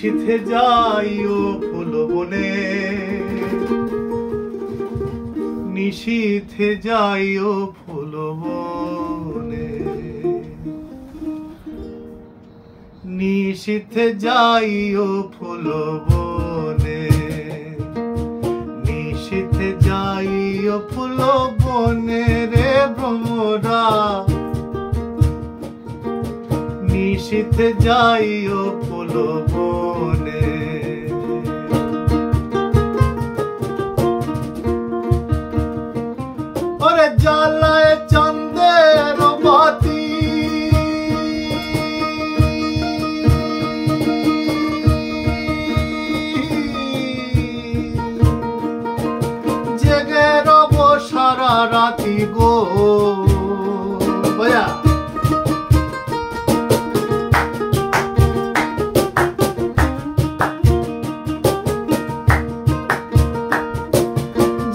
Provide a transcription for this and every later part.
নিশীথে যাইও ফুল বনে, নিশীথে যাইও ফুল বনে, নিশীথে যাইও ফুল বনে, নিশীথে যাইও ফুল বনে রে ভ্রমরা, নিশীথে যাইও ফুল বনে। ওরে জ্বালায় চাঁদের বাতি, জেগে রব সারা রাতি গো বয়া।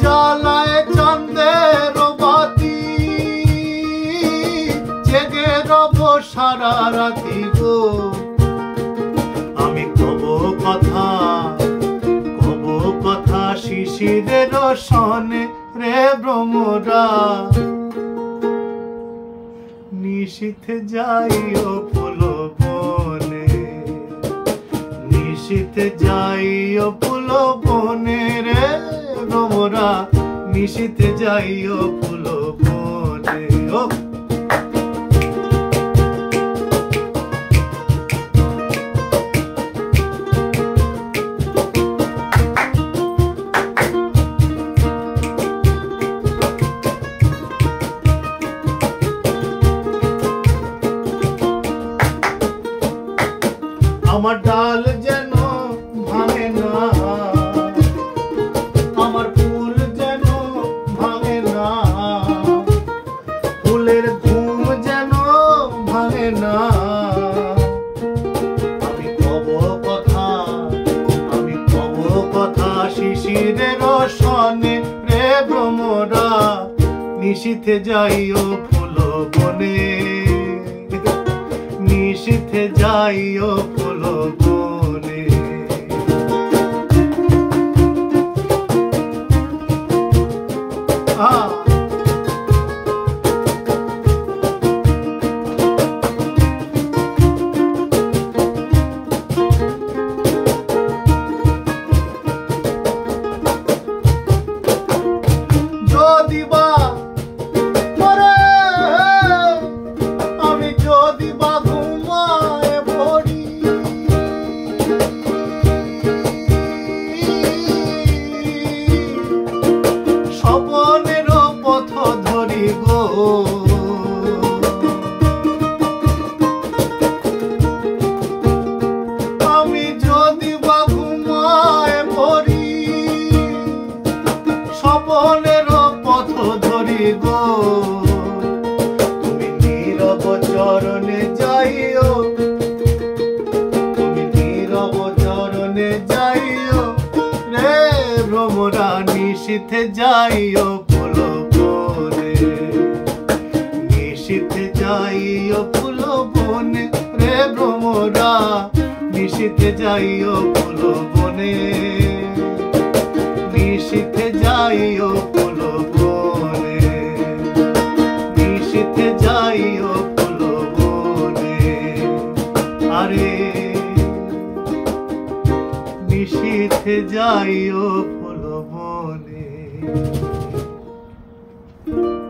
জ্বালায় চাঁদের বাতি, জেগে রব সারা রাতি গো। আমি কব কথা শিশিরের সনে রে ভ্রমরা, নিশীথে যাইও ফুল বনে, নিশীথে যাইও ফুল বনে রে ভ্রমরা, নিশীথে যাইও ফুল বনে। ও আমার ডাল যেন ভাঙে না, আমার ফুল যেন ভাঙে না, ফুলের ঘুম যেন ভাঙে না। আমি কব কথা শিশিরের সনে রে ভ্রমরা, নিশীথে যাইও ফুল বনে, নিশীথে যাইও ফুল বনে। যদি বা আমি যদি বা ঘুমায় পড়ি, স্বপনের পথ ধরি গো। আমি যদি বা ঘুমায় পড়ি, স্বপনের পথ ধরি গো। তুমি নীরব চরণে যাইও, তুমি নীরব চরণে যাইও রে ভ্রমরা, নিশীথে যাইও ফুল বনে, নিশীথে যাইও ফুল বনে রে ভ্রমরা, নিশীথে যাইও ফুল বনে, নিশীথে যাইও ফুল বনে, নিশীথে যাইও ফুল বনে। আরে নিশীথে যাইও ফুল বনে।